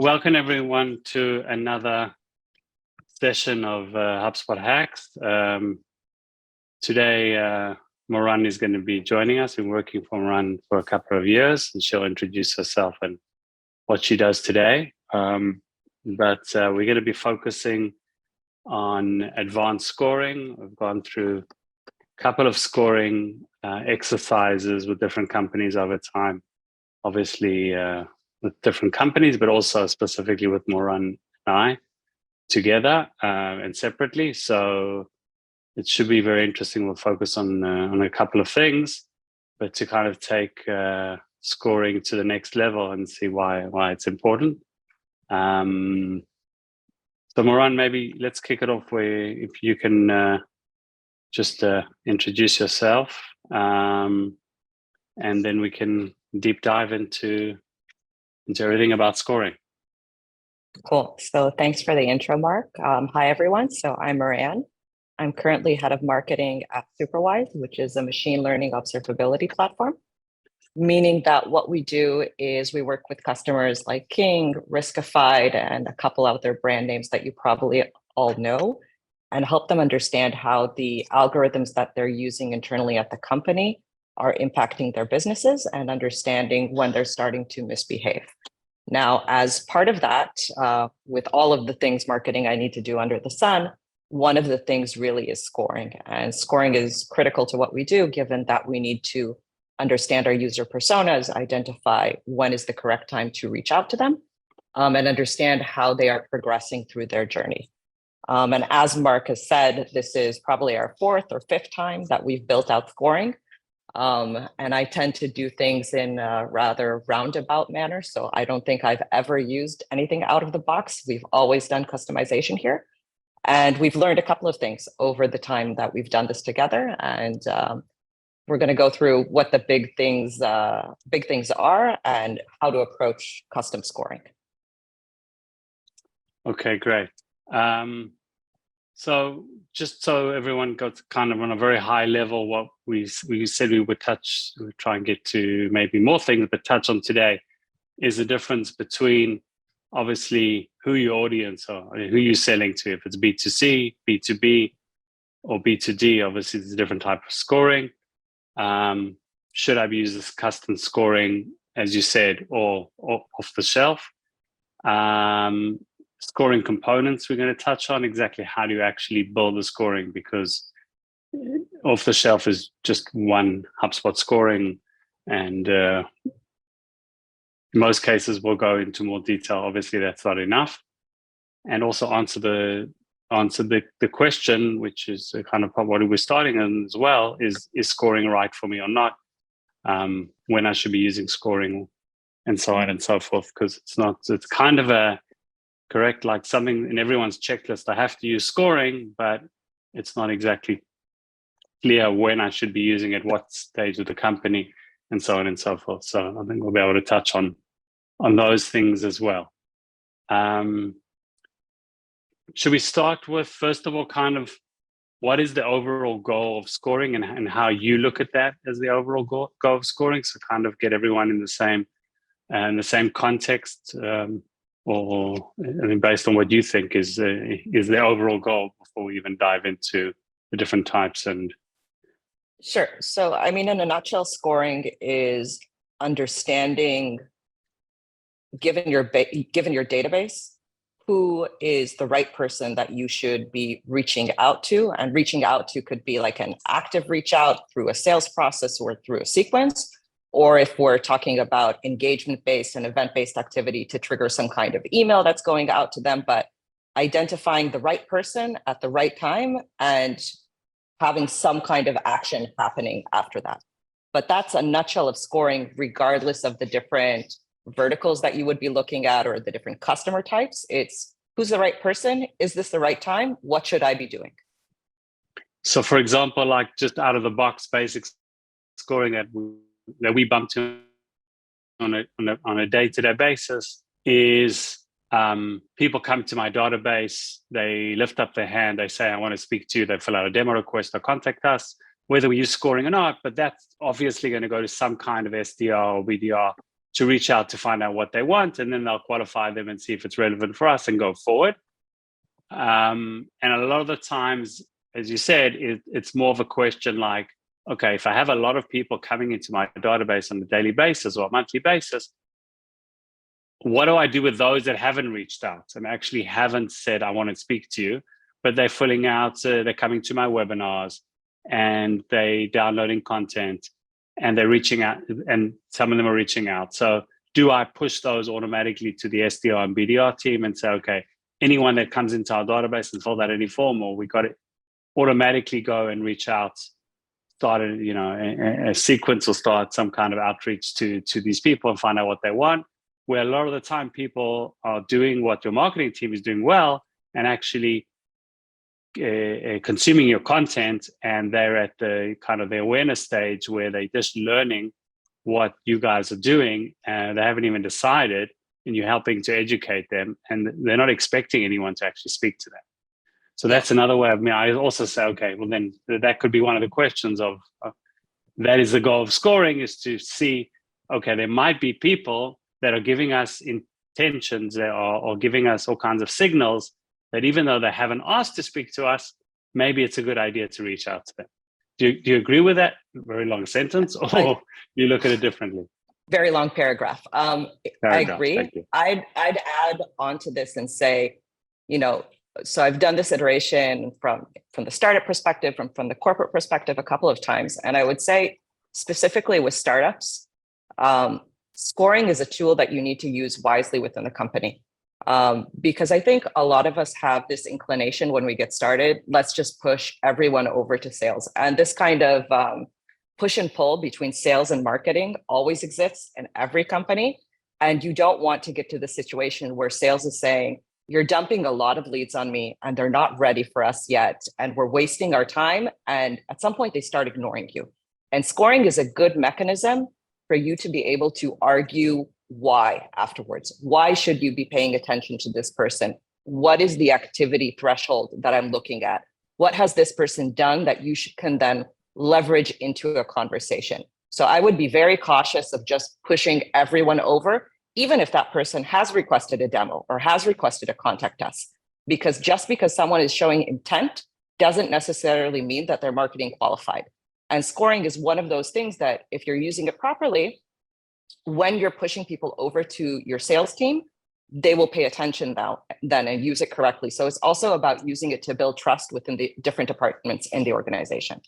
welcome everyone to another session of HubSpot Hacks. Today, Moran is going to be joining us. Been working for Moran for a couple of years, and she'll introduce herself and what she does today. But we're going to be focusing on advanced scoring. We've gone through a couple of scoring exercises with different companies over time, obviously with different companies, but also specifically with Moran and I together and separately. So it should be very interesting. We'll focus on a couple of things, but to kind of take scoring to the next level and see why it's important. So Moran, maybe let's kick it off where if you can just introduce yourself, and then we can deep dive into everything about scoring. Cool. So thanks for the intro, Mark. Hi, everyone. So I'm Moran. I'm currently head of marketing at Superwise, which is a machine learning observability platform, meaning that what we do is we work with customers like King, Riskified, and a couple other brand names that you probably all know, and help them understand how the algorithms that they're using internally at the company are impacting their businesses and understanding when they're starting to misbehave. Now, as part of that, with all of the things marketing I need to do under the sun, one of the things really is scoring. And scoring is critical to what we do, given that we need to understand our user personas, identify when is the correct time to reach out to them, and understand how they are progressing through their journey. And as Mark has said, this is probably our fourth or fifth time that we've built out scoring. And I tend to do things in a rather roundabout manner. So I don't think I've ever used anything out of the box. We've always done customization here. And we've learned a couple of things over the time that we've done this together. And we're going to go through what the big things are and how to approach custom scoring. Okay, great. So just so everyone got kind of on a very high level, what we said we would try and get to maybe more things, but touch on today is the difference between obviously who your audience are, who you're selling to. If it's B2C, B2B, or B2D, obviously there's a different type of scoring. Should I use this custom scoring, as you said, or off the shelf? Scoring components we're going to touch on, exactly how do you actually build the scoring, because off the shelf is just one HubSpot scoring, and in most cases we'll go into more detail. Obviously that's not enough. And also answer the question, which is kind of what we're starting on as well, is scoring right for me or not, when I should be using scoring, and so on and so forth, because it's kind of a correct, like something in everyone's checklist, I have to use scoring, but it's not exactly clear when I should be using it, what stage of the company, and so on and so forth. So I think we'll be able to touch on those things as well. Should we start with, first of all, kind of what is the overall goal of scoring, and how you look at that as the overall goal of scoring? So kind of get everyone in the same context, or I mean, based on what you think is the overall goal before we even dive into the different types. And sure. So I mean, in a nutshell, scoring is understanding, given your database, who is the right person that you should be reaching out to. And reaching out to could be like an active reach out through a sales process or through a sequence, or if we're talking about engagement-based and event-based activity, to trigger some kind of email that's going out to them, but identifying the right person at the right time and having some kind of action happening after that. But that's a nutshell of scoring, regardless of the different verticals that you would be looking at or the different customer types. It's who's the right person? Is this the right time? What should I be doing? So for example, like just out of the box basic scoring that we bump to on a day-to-day basis is people come to my database, they lift up their hand, they say, I want to speak to you, they fill out a demo request or contact us, whether we use scoring or not, but that's obviously going to go to some kind of SDR or BDR to reach out to find out what they want, and then they'll qualify them and see if it's relevant for us and go forward. And a lot of the times, as you said, it's more of a question like, okay, if I have a lot of people coming into my database on a daily basis or a monthly basis, what do I do with those that haven't reached out and actually haven't said, I want to speak to you, but they're filling out, they're coming to my webinars and they downloading content and they're reaching out, and some of them are reaching out. So do I push those automatically to the SDR and BDR team and say, okay, anyone that comes into our database and fill out any form, or we got to automatically go and reach out, start a sequence or start some kind of outreach to these people and find out what they want, where a lot of the time people are doing what your marketing team is doing well and actually consuming your content, and they're at the kind of the awareness stage where they're just learning what you guys are doing and they haven't even decided, and you're helping to educate them, and they're not expecting anyone to actually speak to them. So that's another way of me. I also say, okay, well then that could be one of the questions of that is the goal of scoring, is to see, okay, there might be people that are giving us intentions or giving us all kinds of signals that even though they haven't asked to speak to us, maybe it's a good idea to reach out to them. Do you agree with that very long sentence, or you look at it differently? Very long paragraph. I agree. I'd add on to this and say, so I've done this iteration from the startup perspective, from the corporate perspective a couple of times. And I would say specifically with startups, scoring is a tool that you need to use wisely within the company. Because I think a lot of us have this inclination when we get started, let's just push everyone over to sales. And this kind of push and pull between sales and marketing always exists in every company. And you don't want to get to the situation where sales is saying, you're dumping a lot of leads on me and they're not ready for us yet. And we're wasting our time. And at some point they start ignoring you. And scoring is a good mechanism for you to be able to argue why afterwards. Why should you be paying attention to this person? What is the activity threshold that I'm looking at? What has this person done that you can then leverage into a conversation? So I would be very cautious of just pushing everyone over, even if that person has requested a demo or has requested a contact us, because just because someone is showing intent doesn't necessarily mean that they're marketing qualified. And scoring is one of those things that if you're using it properly, when you're pushing people over to your sales team, they will pay attention then and use it correctly. So it's also about using it to build trust within the different departments in the organization.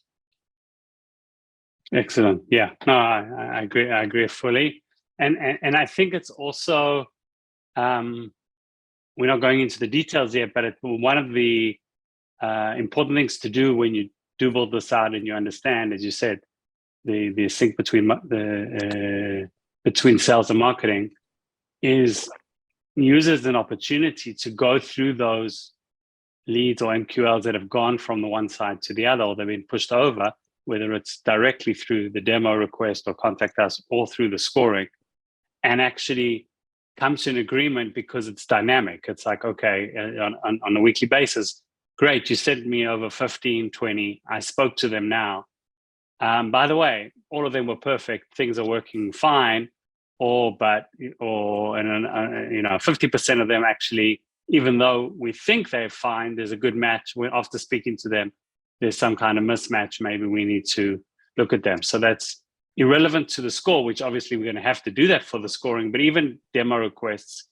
Excellent. Yeah, no, I agree. I agree fully. And I think it's also, we're not going into the details yet, but one of the important things to do when you do build this out and you understand, as you said, the sync between sales and marketing is use as an opportunity to go through those leads or MQLs that have gone from the one side to the other, or they've been pushed over, whether it's directly through the demo request or contact us or through the scoring, and actually come to an agreement, because it's dynamic. It's like, okay, on a weekly basis, great, you sent me over 15, 20, I spoke to them now. By the way, all of them were perfect, things are working fine, or 50% of them actually, even though we think they're fine, there's a good match. After speaking to them, there's some kind of mismatch. Maybe we need to look at them. So that's irrelevant to the score, which obviously we're going to have to do that for the scoring. But even demo requests,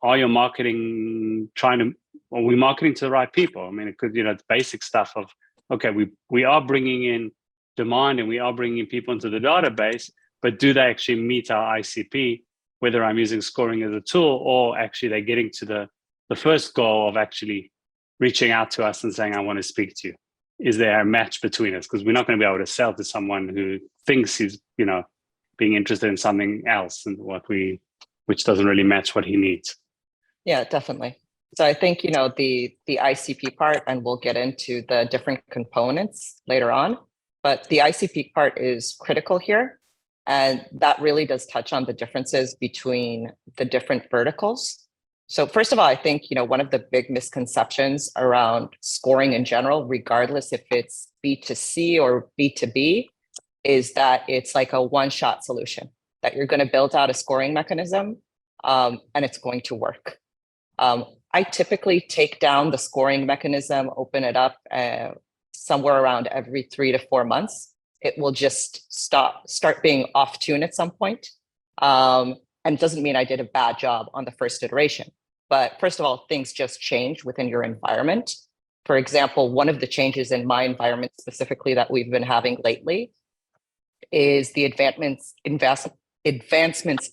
are your marketing are we marketing to the right people? I mean, it could, it's basic stuff of, okay, we are bringing in demand and we are bringing people into the database, but do they actually meet our ICP, whether I'm using scoring as a tool, or actually they're getting to the first goal of actually reaching out to us and saying, I want to speak to you. Is there a match between us? Because we're not going to be able to sell to someone who thinks he's, being interested in something else and which doesn't really match what he needs. Yeah, definitely. So I think, the ICP part, and we'll get into the different components later on, but the ICP part is critical here. And that really does touch on the differences between the different verticals. So first of all, I think, one of the big misconceptions around scoring in general, regardless if it's B2C or B2B, is that it's like a one-shot solution. that you're going to build out a scoring mechanism and it's going to work. I typically take down the scoring mechanism, open it up somewhere around every 3 to 4 months. It will just start being off tune at some point. And it doesn't mean I did a bad job on the first iteration. But first of all, things just change within your environment. For example, one of the changes in my environment specifically that we've been having lately is the advancements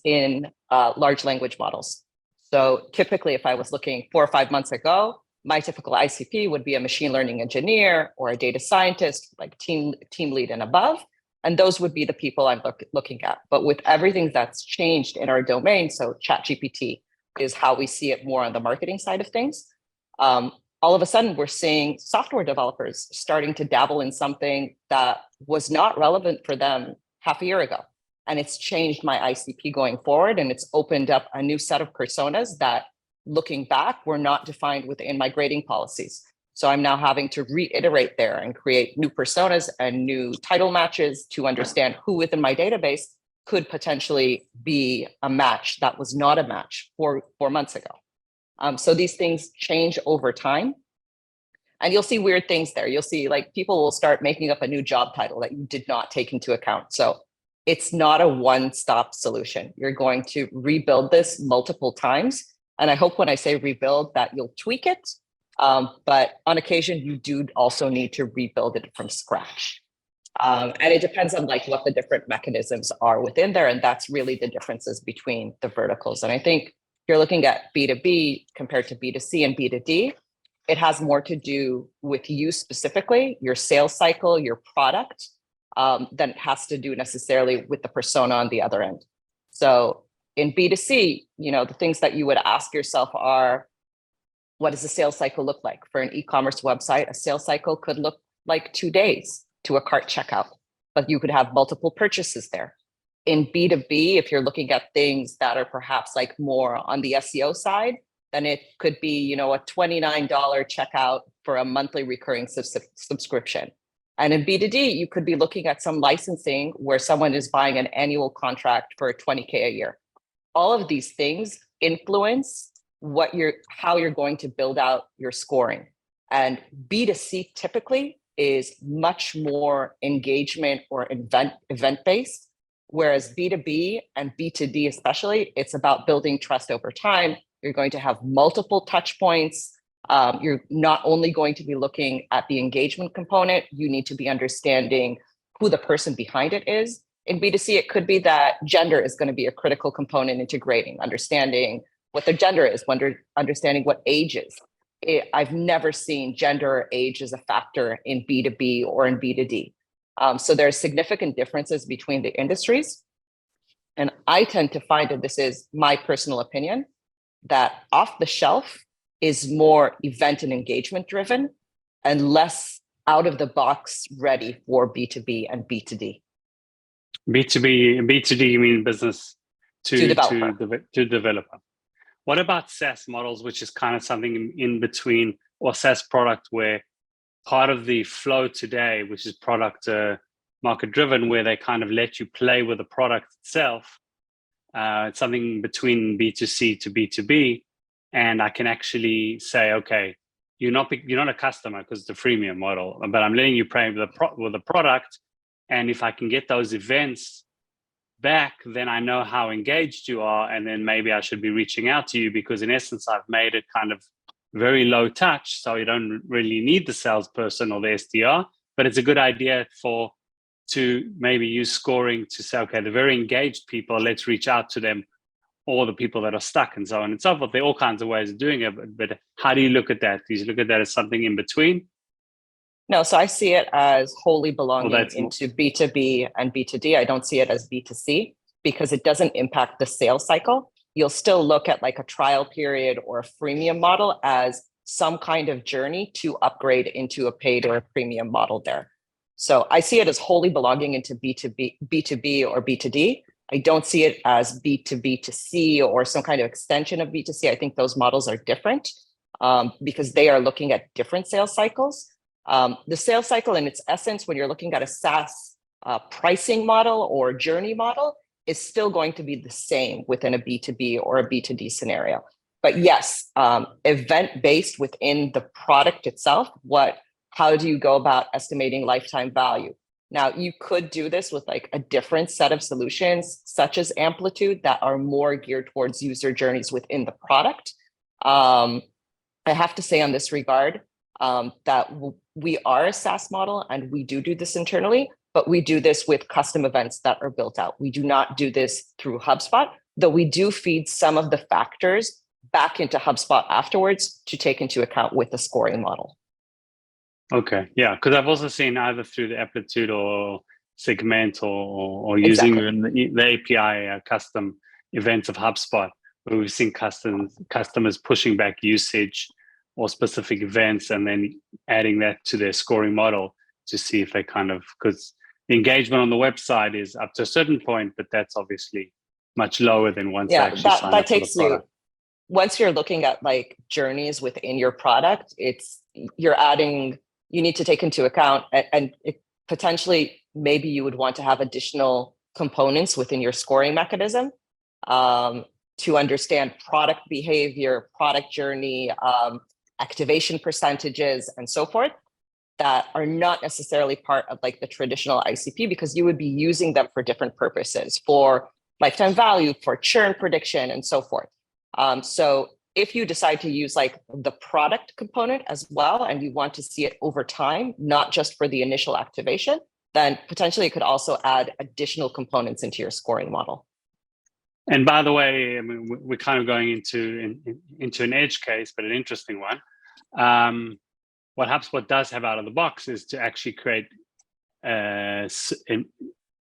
in large language models. So typically, if I was looking 4 or 5 months ago, my typical ICP would be a machine learning engineer or a data scientist, like team lead and above. And those would be the people I'm looking at. But with everything that's changed in our domain, so ChatGPT is how we see it more on the marketing side of things. All of a sudden, we're seeing software developers starting to dabble in something that was not relevant for them half a year ago. And it's changed my ICP going forward. And it's opened up a new set of personas that, looking back, were not defined within my grading policies. So I'm now having to reiterate there and create new personas and new title matches to understand who within my database could potentially be a match that was not a match 4 months ago. So these things change over time. And you'll see weird things there. You'll see like people will start making up a new job title that you did not take into account. So it's not a one-stop solution. You're going to rebuild this multiple times. And I hope when I say rebuild that you'll tweak it. But on occasion, you do also need to rebuild it from scratch. And it depends on like what the different mechanisms are within there. And that's really the differences between the verticals. And I think if you're looking at B2B compared to B2C and B2D, it has more to do with you specifically, your sales cycle, your product, than it has to do necessarily with the persona on the other end. So in B2C, the things that you would ask yourself are, what does the sales cycle look like? For an e-commerce website, a sales cycle could look like 2 days to a cart checkout, but you could have multiple purchases there. In B2B, if you're looking at things that are perhaps like more on the SEO side, then it could be, a $29 checkout for a monthly recurring subscription. And in B2D, you could be looking at some licensing where someone is buying an annual contract for $20K a year. All of these things influence how you're going to build out your scoring. And B2C typically is much more engagement or event-based, whereas B2B and B2D especially, it's about building trust over time. You're going to have multiple touch points. You're not only going to be looking at the engagement component, you need to be understanding who the person behind it is. In B2C, it could be that gender is going to be a critical component into grading, understanding what their gender is, understanding what age is. I've never seen gender or age as a factor in B2B or in B2D. So there are significant differences between the industries. And I tend to find that this is my personal opinion, that off the shelf is more event and engagement driven and less out of the box ready for B2B and B2D. B2B and B2D, you mean business to developer. What about SaaS models, which is kind of something in between, or SaaS product where part of the flow today, which is product market driven, where they kind of let you play with the product itself. It's something between B2C to B2B. And I can actually say, okay, you're not a customer because it's a freemium model, but I'm letting you play with the product. And if I can get those events back, then I know how engaged you are. And then maybe I should be reaching out to you because in essence, I've made it kind of very low touch. So you don't really need the salesperson or the SDR, but it's a good idea to maybe use scoring to say, okay, the very engaged people, let's reach out to them, or the people that are stuck and so on and so forth. There are all kinds of ways of doing it, but how do you look at that? Do you look at that as something in between? No, so I see it as wholly belonging into B2B and B2D. I don't see it as B2C because it doesn't impact the sales cycle. You'll still look at like a trial period or a freemium model as some kind of journey to upgrade into a paid or a premium model there. So I see it as wholly belonging into B2B or B2D. I don't see it as B2B2C or some kind of extension of B2C. I think those models are different because they are looking at different sales cycles. The sales cycle in its essence, when you're looking at a SaaS pricing model or journey model, is still going to be the same within a B2B or a B2D scenario. But yes, event-based within the product itself, how do you go about estimating lifetime value? Now, you could do this with like a different set of solutions, such as Amplitude, that are more geared towards user journeys within the product. I have to say on this regard that we are a SaaS model and we do this internally, but we do this with custom events that are built out. We do not do this through HubSpot, though we do feed some of the factors back into HubSpot afterwards to take into account with the scoring model. Okay, yeah, because I've also seen either through the Amplitude or Segment or using the API custom events of HubSpot, where we've seen customers pushing back usage or specific events and then adding that to their scoring model to see if they because the engagement on the website is up to a certain point, but that's obviously much lower than once they actually sign up for the product. Once you're looking at like journeys within your product, you need to take into account and potentially maybe you would want to have additional components within your scoring mechanism to understand product behavior, product journey, activation percentages, and so forth, that are not necessarily part of like the traditional ICP, because you would be using them for different purposes, for lifetime value, for churn prediction, and so forth. So if you decide to use like the product component as well, and you want to see it over time, not just for the initial activation, then potentially it could also add additional components into your scoring model. And by the way, I mean, we're kind of going into an edge case, but an interesting one. What HubSpot does have out of the box is to actually create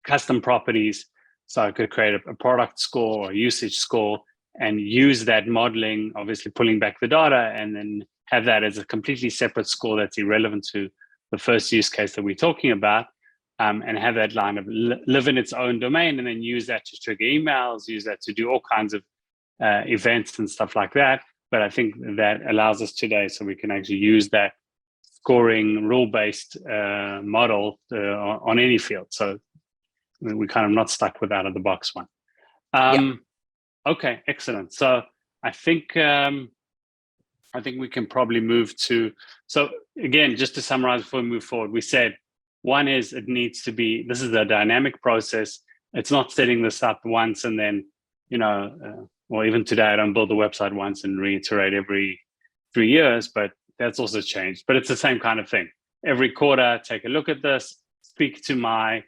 custom properties. So I could create a product score or usage score and use that modeling, obviously pulling back the data, and then have that as a completely separate score that's irrelevant to the first use case that we're talking about, and have that line of live in its own domain, and then use that to trigger emails, use that to do all kinds of events and stuff like that. But I think that allows us today, so we can actually use that scoring rule-based model on any field. So we're kind of not stuck with out of the box one. Okay, excellent. So I think we can probably move to. So again, just to summarize before we move forward, we said one is it needs to be. This is a dynamic process. It's not setting this up once and then, or even today, I don't build the website once and reiterate every 3 years, but that's also changed. But it's the same kind of thing. Every quarter, take a look at this, speak to my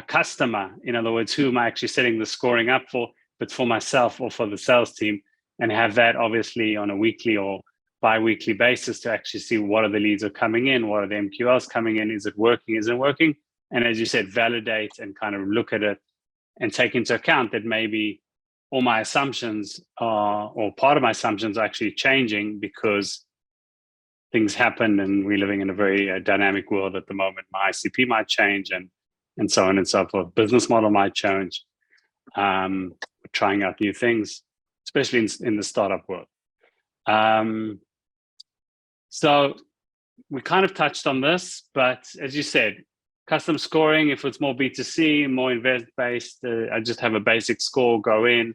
customer. In other words, who am I actually setting the scoring up for? But for myself or for the sales team, and have that obviously on a weekly or bi-weekly basis to actually see what are the leads are coming in, what are the MQLs coming in, is it working, isn't it working? And as you said, validate and kind of look at it and take into account that maybe all my assumptions or part of my assumptions are actually changing because things happen and we're living in a very dynamic world at the moment. My ICP might change and so on and so forth. Business model might change. Trying out new things, especially in the startup world. So we kind of touched on this, but as you said, custom scoring, if it's more B2C, more event-based, I just have a basic score, go in,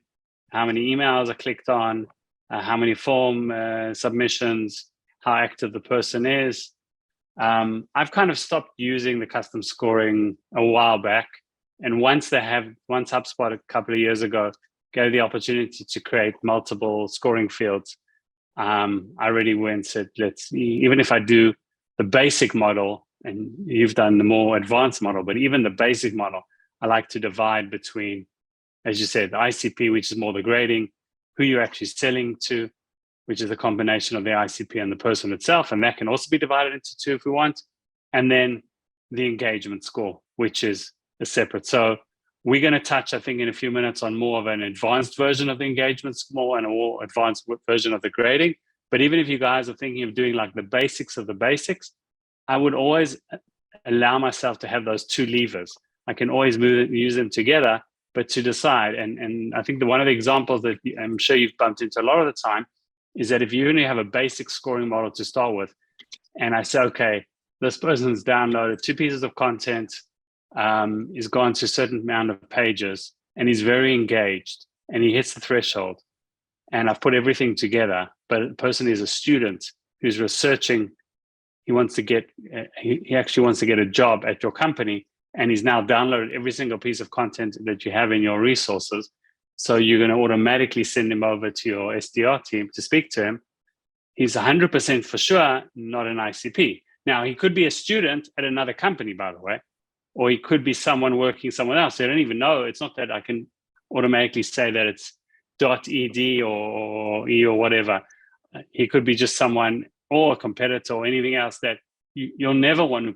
how many emails are clicked on, how many form submissions, how active the person is. I've kind of stopped using the custom scoring a while back. And once HubSpot a couple of years ago gave the opportunity to create multiple scoring fields, I really went and said, even if I do the basic model, and you've done the more advanced model, but even the basic model, I like to divide between, as you said, the ICP, which is more the grading, who you're actually selling to, which is a combination of the ICP and the person itself. And that can also be divided into two if we want. And then the engagement score, which is separate. So we're going to touch, I think, in a few minutes on more of an advanced version of the engagement score and a more advanced version of the grading. But even if you guys are thinking of doing like the basics of the basics, I would always allow myself to have those two levers. I can always use them together, but to decide. And I think one of the examples that I'm sure you've bumped into a lot of the time is that if you only have a basic scoring model to start with, and I say, okay, this person's downloaded 2 pieces of content, is gone to a certain amount of pages, and he's very engaged and he hits the threshold, and I've put everything together, but the person is a student who's researching. He wants to get, he actually wants to get a job at your company, and he's now downloaded every single piece of content that you have in your resources. So you're going to automatically send him over to your SDR team to speak to him. He's 100% for sure not an ICP. Now, he could be a student at another company, by the way, or he could be someone working somewhere else. I don't even know. It's not that I can automatically say that it's .ed or E or whatever. He could be just someone or a competitor or anything else that you'll never want to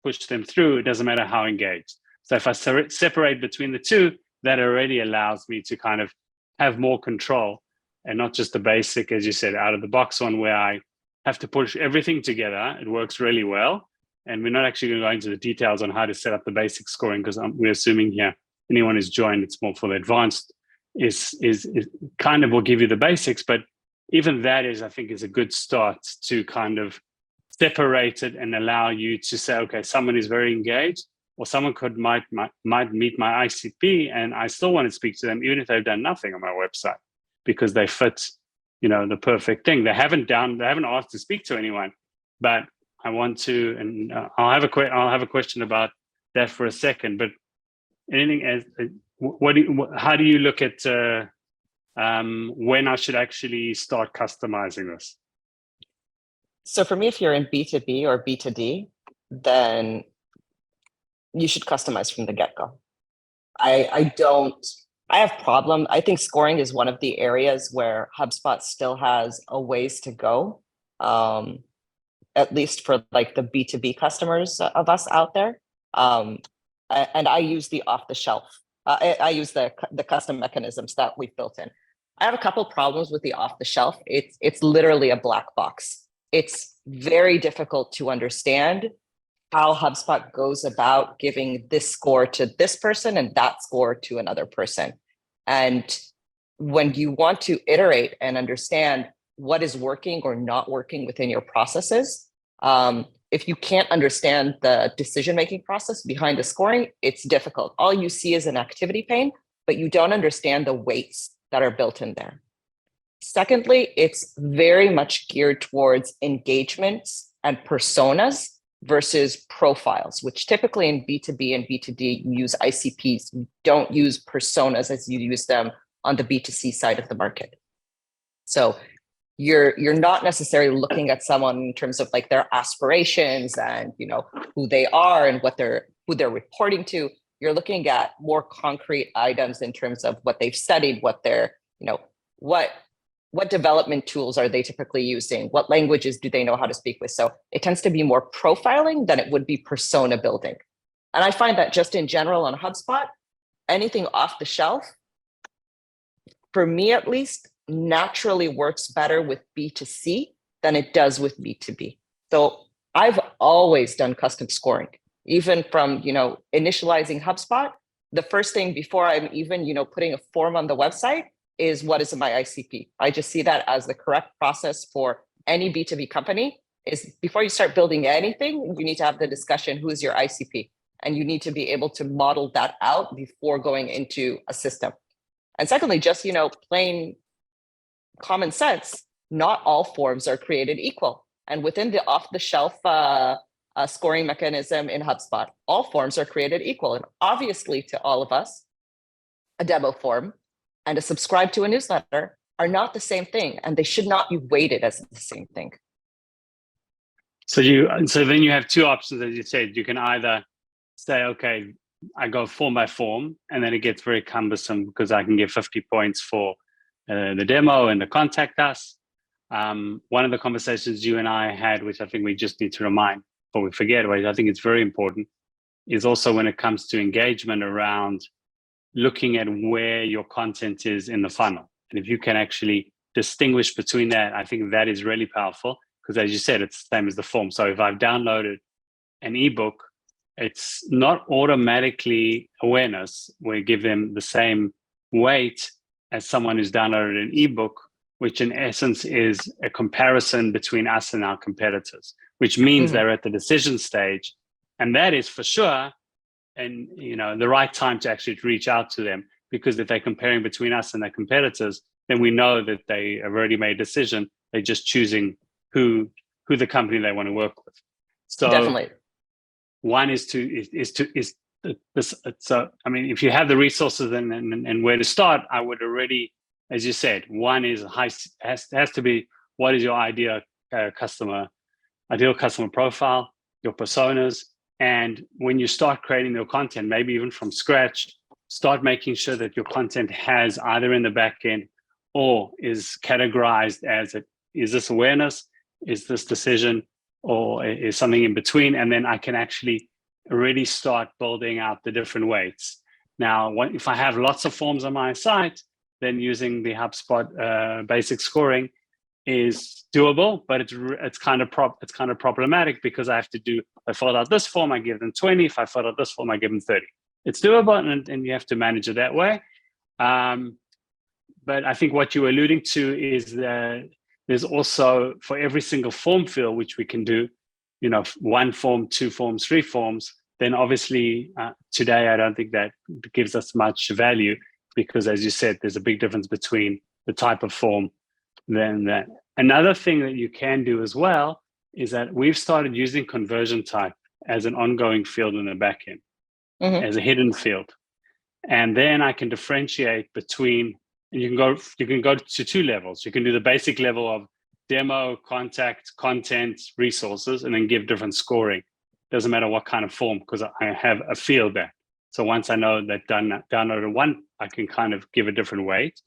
push them through. It doesn't matter how engaged. So if I separate between the two, that already allows me to kind of have more control, and not just the basic, as you said, out of the box one where I have to push everything together. It works really well. And we're not actually going to go into the details on how to set up the basic scoring, because we're assuming here anyone who's joined, it's more for the advanced, is kind of will give you the basics. But even that is, I think, is a good start to kind of separate it and allow you to say, okay, someone is very engaged, or someone might meet my ICP, and I still want to speak to them, even if they've done nothing on my website, because they fit, the perfect thing. They haven't asked to speak to anyone, but I want to, and I'll have a question about that for a second. But anything as how do you look at when I should actually start customizing this? So for me, if you're in B2B or B2D, then you should customize from the get-go. I have problem. I think scoring is one of the areas where HubSpot still has a ways to go, at least for like the B2B customers of us out there. And I use the off-the-shelf. I use the custom mechanisms that we've built in. I have a couple problems with the off-the-shelf. It's literally a black box. It's very difficult to understand how HubSpot goes about giving this score to this person and that score to another person. And when you want to iterate and understand what is working or not working within your processes, if you can't understand the decision-making process behind the scoring, it's difficult. All you see is an activity pane, but you don't understand the weights that are built in there. Secondly, it's very much geared towards engagements and personas versus profiles, which typically in B2B and B2D, you use ICPs. You don't use personas as you use them on the B2C side of the market. So you're not necessarily looking at someone in terms of like their aspirations and who they are and who they're reporting to. You're looking at more concrete items in terms of what they've studied, what they're, what development tools are they typically using? What languages do they know how to speak with? So it tends to be more profiling than it would be persona building. And I find that just in general on HubSpot, anything off the shelf, for me at least, naturally works better with B2C than it does with B2B. So I've always done custom scoring, even from, initializing HubSpot. The first thing before I'm even, putting a form on the website is what is my ICP. I just see that as the correct process for any B2B company. Is before you start building anything, you need to have the discussion, who is your ICP? And you need to be able to model that out before going into a system. And secondly, just, plain common sense, not all forms are created equal. And within the off-the-shelf scoring mechanism in HubSpot, all forms are created equal. And obviously to all of us, a demo form and a subscribe to a newsletter are not the same thing, and they should not be weighted as the same thing. So then you have two options, as you said. You can either say, okay, I go form by form, and then it gets very cumbersome because I can get 50 points for the demo and the contact us. One of the conversations you and I had, which I think we just need to remind before we forget, which I think it's very important, is also when it comes to engagement around looking at where your content is in the funnel. And if you can actually distinguish between that, I think that is really powerful, because as you said, it's the same as the form. So if I've downloaded an ebook, it's not automatically awareness. We give them the same weight as someone who's downloaded an ebook, which in essence is a comparison between us and our competitors, which means they're at the decision stage. And that is for sure, and the right time to actually reach out to them. because if they're comparing between us and their competitors, then we know that they have already made a decision. They're just choosing who the company they want to work with. So Definitely. one is this. So I mean, if you have the resources and where to start, I would already, as you said, one is has to be, what is your ideal customer profile, your personas, and when you start creating your content, maybe even from scratch, start making sure that your content has either in the back end or is categorized as is this awareness, is this decision, or is something in between, and then I can actually already start building out the different weights. Now, if I have lots of forms on my site, then using the HubSpot basic scoring is doable, but it's kind of problematic because I have to do, if I fill out this form, I give them 20. If I fill out this form, I give them 30. It's doable, and you have to manage it that way. But I think what you're alluding to is that there's also, for every single form field, which we can do, 1 form, 2 forms, 3 forms, then obviously today I don't think that gives us much value, because as you said, there's a big difference between the type of form than that. Another thing that you can do as well is that we've started using conversion type as an ongoing field in the backend, as a hidden field. And then I can differentiate between, and you can go to 2 levels. You can do the basic level of demo, contact, content, resources, and then give different scoring. Doesn't matter what kind of form, because I have a field there. So once I know that downloaded one, I can kind of give a different weight.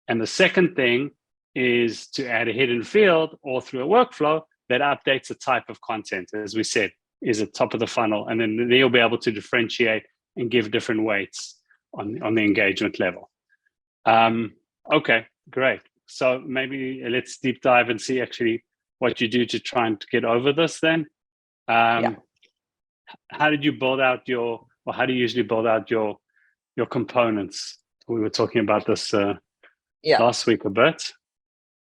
And the second thing is to add a hidden field or through a workflow that updates the type of content, as we said, is at top of the funnel. And then you'll be able to differentiate and give different weights on the engagement level. Okay, great. So maybe let's deep dive and see actually what you do to try and get over this then. How did you build out how do you usually build out your components? We were talking about this last week a bit.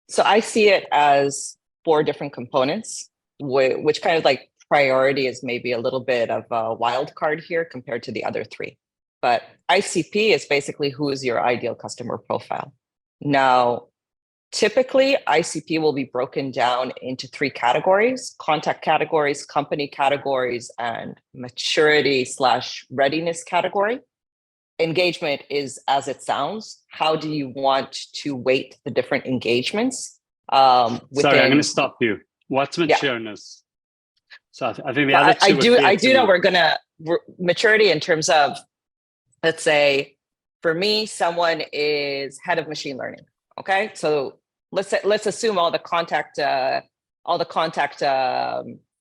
So I see it as 4 different components, which kind of like priority is maybe a little bit of a wild card here compared to the other 3. But ICP is basically who is your ideal customer profile. Now, typically, ICP will be broken down into 3 categories: contact categories, company categories, and maturity/readiness category. Engagement is as it sounds. How do you want to weight the different engagements? Sorry, I'm going to stop you. What's matureness? So I think the other 2 I do know maturity in terms of, let's say, for me, someone is head of machine learning. Okay, so let's assume all the contact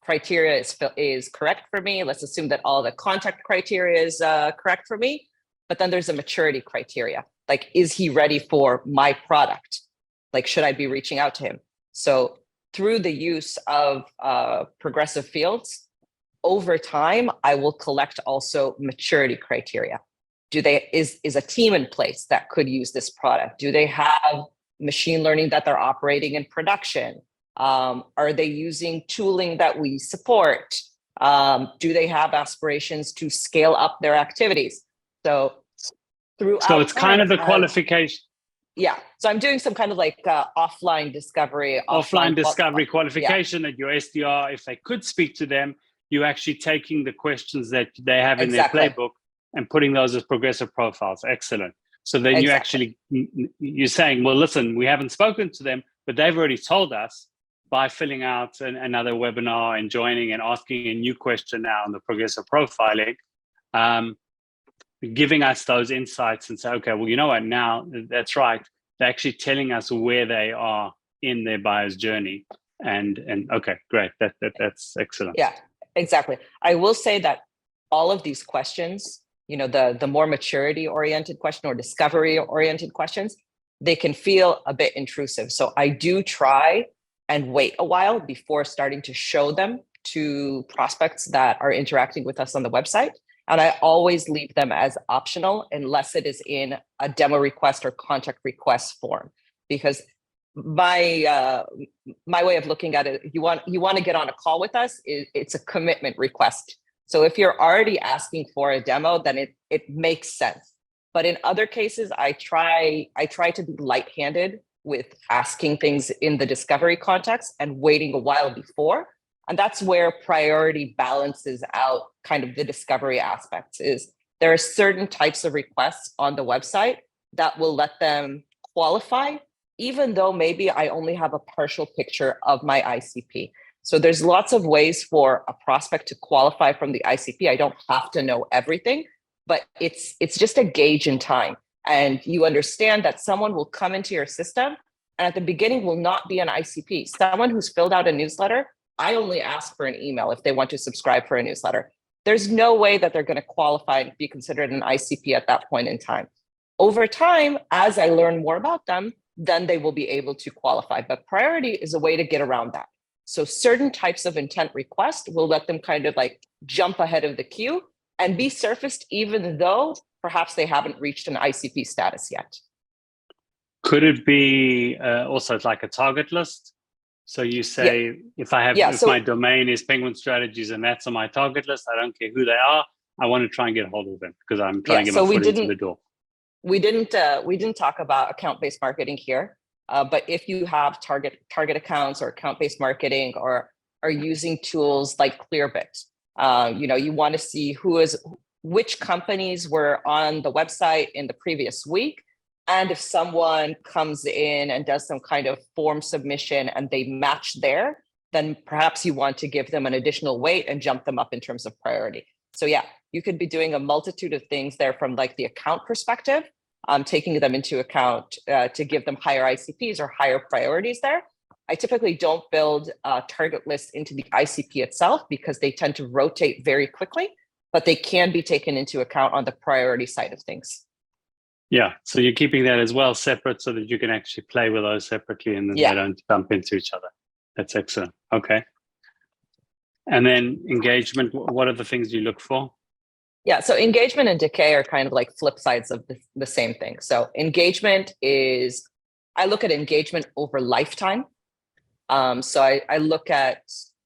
criteria is correct for me. Let's assume that all the contact criteria is correct for me. But then there's a maturity criteria. Like, is he ready for my product? Like, should I be reaching out to him? So through the use of progressive fields, over time, I will collect also maturity criteria. Is a team in place that could use this product? Do they have machine learning that they're operating in production? Are they using tooling that we support? Do they have aspirations to scale up their activities? So it's kind of the qualification. Yeah. So I'm doing some kind of like offline discovery. Offline discovery qualification at your SDR. If they could speak to them, you're actually taking the questions that they have in their playbook and putting those as progressive profiles. Excellent. So then you're saying, well, listen, we haven't spoken to them, but they've already told us by filling out another webinar and joining and asking a new question now on the progressive profiling, giving us those insights and say, okay, well, you know what, now that's right. They're actually telling us where they are in their buyer's journey. And okay, great. That's excellent. Yeah, exactly. I will say that all of these questions, the more maturity oriented question or discovery oriented questions, they can feel a bit intrusive. So I do try and wait a while before starting to show them to prospects that are interacting with us on the website. And I always leave them as optional unless it is in a demo request or contact request form, because my way of looking at it, you want to get on a call with us, it's a commitment request. So if you're already asking for a demo, then it makes sense. But in other cases, I try to be light-handed with asking things in the discovery context and waiting a while before. And that's where priority balances out kind of the discovery aspects. Is there are certain types of requests on the website that will let them qualify, even though maybe I only have a partial picture of my ICP. So there's lots of ways for a prospect to qualify from the ICP. I don't have to know everything, but it's just a gauge in time. And you understand that someone will come into your system and at the beginning will not be an ICP. Someone who's filled out a newsletter, I only ask for an email if they want to subscribe for a newsletter. There's no way that they're going to qualify and be considered an ICP at that point in time. Over time, as I learn more about them, then they will be able to qualify. But priority is a way to get around that. So certain types of intent request will let them kind of like jump ahead of the queue and be surfaced, even though perhaps they haven't reached an ICP status yet. Could it be also like a target list? So you say, if I have, if my domain is Penguin Strategies and that's on my target list, I don't care who they are. I want to try and get a hold of them because I'm trying to get my foot into the door. We didn't talk about account-based marketing here, but if you have target accounts or account-based marketing or are using tools like Clearbit, you want to see which companies were on the website in the previous week. And if someone comes in and does some kind of form submission and they match there, then perhaps you want to give them an additional weight and jump them up in terms of priority. So yeah, you could be doing a multitude of things there from like the account perspective, taking them into account to give them higher ICPs or higher priorities there. I typically don't build target lists into the ICP itself because they tend to rotate very quickly, but they can be taken into account on the priority side of things. Yeah, so you're keeping that as well separate so that you can actually play with those separately and then they don't bump into each other. That's excellent. Okay. And then engagement, what are the things you look for? Yeah, so engagement and decay are kind of like flip sides of the same thing. So engagement is, I look at engagement over lifetime. So I look at,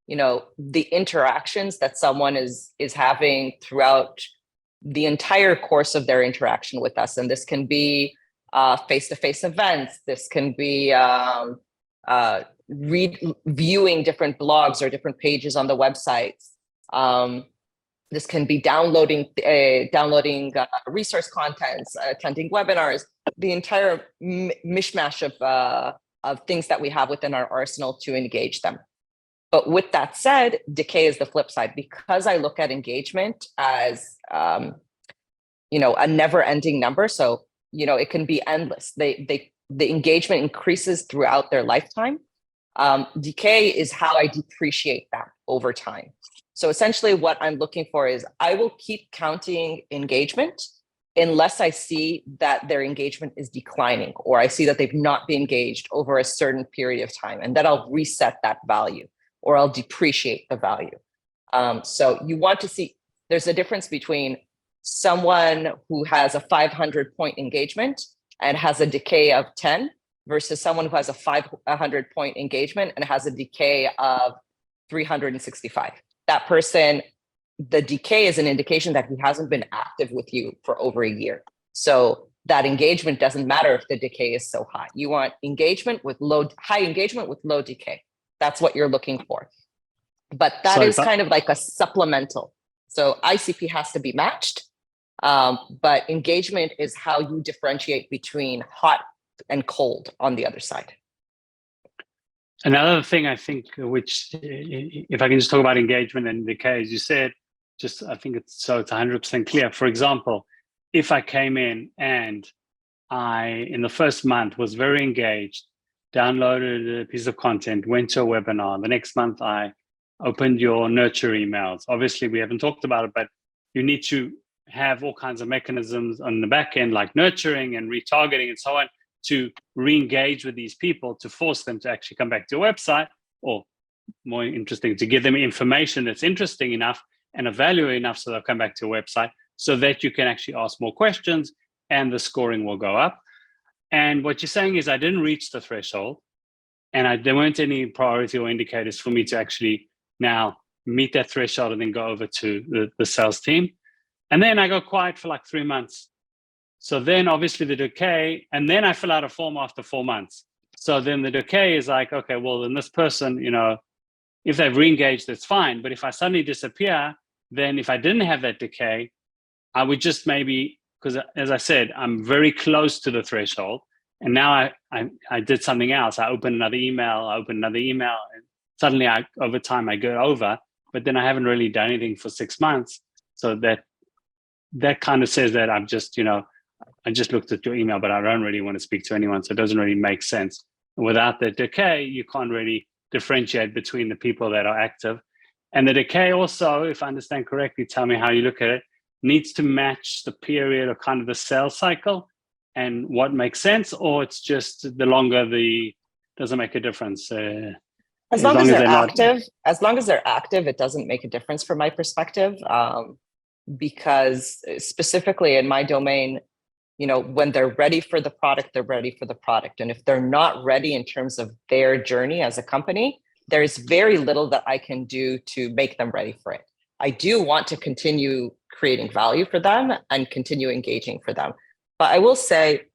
the interactions that someone is having throughout the entire course of their interaction with us. And this can be face-to-face events. This can be viewing different blogs or different pages on the websites. This can be downloading resource contents, attending webinars, the entire mishmash of things that we have within our arsenal to engage them. But with that said, decay is the flip side. Because I look at engagement as a never-ending number. So it can be endless. The engagement increases throughout their lifetime. Decay is how I depreciate that over time. So essentially what I'm looking for is I will keep counting engagement unless I see that their engagement is declining or I see that they've not been engaged over a certain period of time. And then I'll reset that value or I'll depreciate the value. So you want to see, there's a difference between someone who has a 500-point engagement and has a decay of 10 versus someone who has a 500-point engagement and has a decay of 365. That person, the decay is an indication that he hasn't been active with you for over a year. So that engagement doesn't matter if the decay is so high. You want engagement with high engagement with low decay. That's what you're looking for. But that is kind of like a supplemental. So ICP has to be matched, but engagement is how you differentiate between hot and cold on the other side. Another thing I think, which if I can just talk about engagement and decay, as you said, I think it's 100% clear. For example, if I came in and in the first month was very engaged, downloaded a piece of content, went to a webinar, the next month I opened your nurture emails. Obviously, we haven't talked about it, but you need to have all kinds of mechanisms on the back end, like nurturing and retargeting and so on, to re-engage with these people, to force them to actually come back to your website, or more interesting, to give them information that's interesting enough and of value enough so they'll come back to your website so that you can actually ask more questions and the scoring will go up. And what you're saying is I didn't reach the threshold and there weren't any priority or indicators for me to actually now meet that threshold and then go over to the sales team. And then I go quiet for like 3 months. So then obviously the decay, and then I fill out a form after 4 months. So then the decay is like, okay, well, then this person, if they've re-engaged, that's fine. But if I suddenly disappear, then if I didn't have that decay, I would just maybe, because as I said, I'm very close to the threshold. And now I did something else. I opened another email, and suddenly over time I go over, but then I haven't really done anything for 6 months. So that kind of says that I'm just, I just looked at your email, but I don't really want to speak to anyone. So it doesn't really make sense. And without the decay, you can't really differentiate between the people that are active. And the decay also, if I understand correctly, tell me how you look at it, needs to match the period of kind of the sales cycle and what makes sense, or it's just the longer doesn't make a difference. As long as they're active, it doesn't make a difference from my perspective. Because specifically in my domain, when they're ready for the product, they're ready for the product. And if they're not ready in terms of their journey as a company, there's very little that I can do to make them ready for it. I do want to continue creating value for them and continue engaging for them. But I will say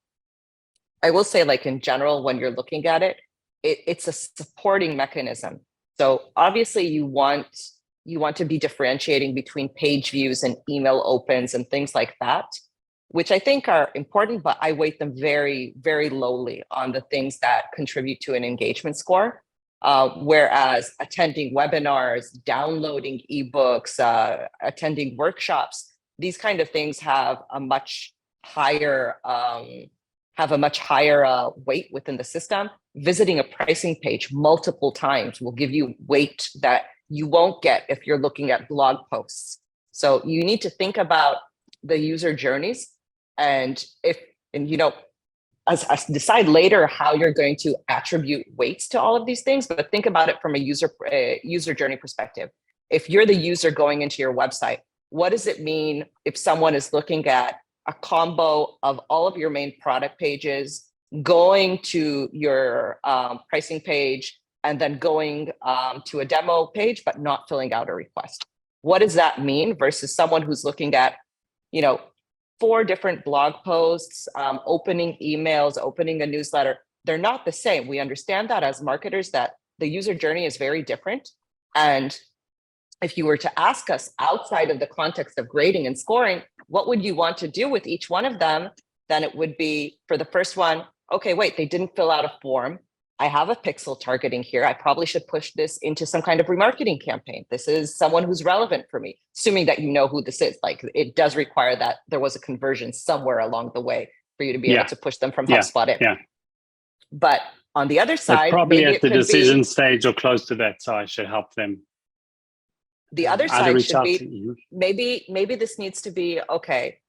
like in general, when you're looking at it, it's a supporting mechanism. So obviously you want to be differentiating between page views and email opens and things like that, which I think are important, but I weight them very, very lowly on the things that contribute to an engagement score. Whereas attending webinars, downloading ebooks, attending workshops, these kind of things have a much higher weight within the system. Visiting a pricing page multiple times will give you weight that you won't get if you're looking at blog posts. So you need to think about the user journeys and decide later how you're going to attribute weights to all of these things, but think about it from a user journey perspective. If you're the user going into your website, what does it mean if someone is looking at a combo of all of your main product pages, going to your pricing page, and then going to a demo page, but not filling out a request? What does that mean versus someone who's looking at, 4 different blog posts, opening emails, opening a newsletter? They're not the same. We understand that as marketers, that the user journey is very different. And if you were to ask us outside of the context of grading and scoring, what would you want to do with each one of them? Then it would be, for the first one, okay, wait, they didn't fill out a form. I have a pixel targeting here. I probably should push this into some kind of remarketing campaign. This is someone who's relevant for me, assuming that you know who this is. Like, it does require that there was a conversion somewhere along the way for you to be able to push them from HubSpot in. Yeah. But on the other side, probably at the decision stage or close to that, so I should help them. The other side should be, maybe this needs to be, okay,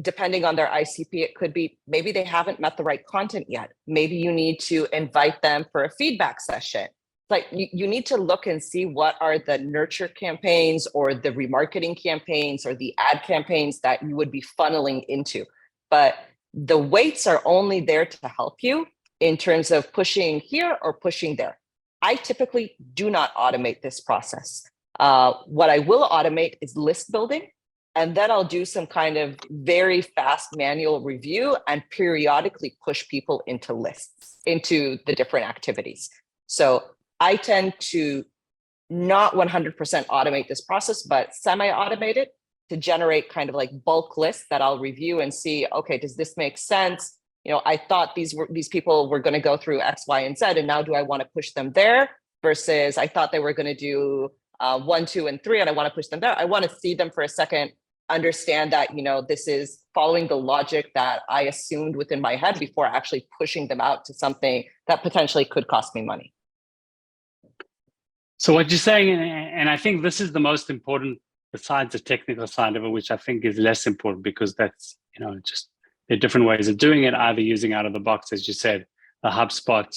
depending on their ICP, it could be maybe they haven't met the right content yet. Maybe you need to invite them for a feedback session. Like, you need to look and see what are the nurture campaigns or the remarketing campaigns or the ad campaigns that you would be funneling into. But the weights are only there to help you in terms of pushing here or pushing there. I typically do not automate this process. What I will automate is list building, and then I'll do some kind of very fast manual review and periodically push people into lists, into the different activities. So I tend to not 100% automate this process, but semi-automate it to generate kind of like bulk lists that I'll review and see, okay, does this make sense? I thought these people were going to go through X, Y, and Z, and now do I want to push them there? Versus I thought they were going to do 1, 2, and 3, and I want to push them there. I want to see them for a second, understand that, this is following the logic that I assumed within my head before actually pushing them out to something that potentially could cost me money. So what you're saying, and I think this is the most important, besides the technical side of it, which I think is less important because that's, just there are different ways of doing it, either using out of the box, as you said, the HubSpot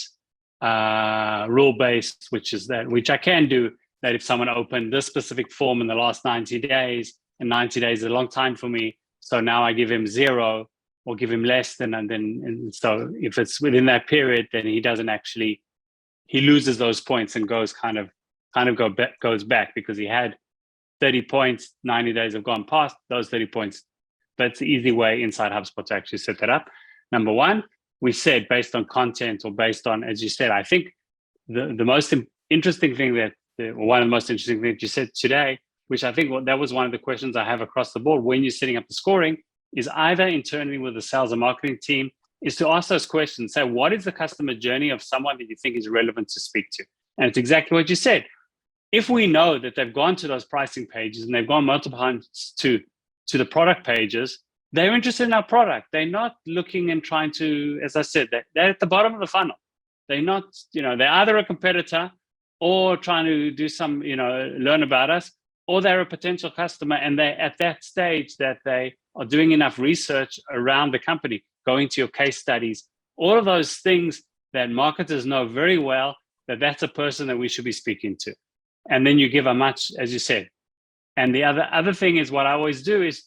rule-based, which I can do, that if someone opened this specific form in the last 90 days, and 90 days is a long time for me, so now I give him 0 or give him less than, and so if it's within that period, then he loses those points and goes goes back because he had 30 points, 90 days have gone past, those 30 points but it's the easy way inside HubSpot to actually set that up. Number one, we said based on content or based on, as you said, I think the most interesting thing one of the most interesting things you said today, which I think that was one of the questions I have across the board when you're setting up the scoring, is either internally with the sales and marketing team, is to ask those questions. Say, what is the customer journey of someone that you think is relevant to speak to? And it's exactly what you said. If we know that they've gone to those pricing pages and they've gone multiple times to the product pages, they're interested in our product. They're not looking and trying to, as I said, they're at the bottom of the funnel. They're not, they're either a competitor or trying to do some, learn about us, or they're a potential customer and they're at that stage that they are doing enough research around the company, going to your case studies, all of those things that marketers know very well, that's a person that we should be speaking to. And then you give a much, as you said. And the other thing is what I always do is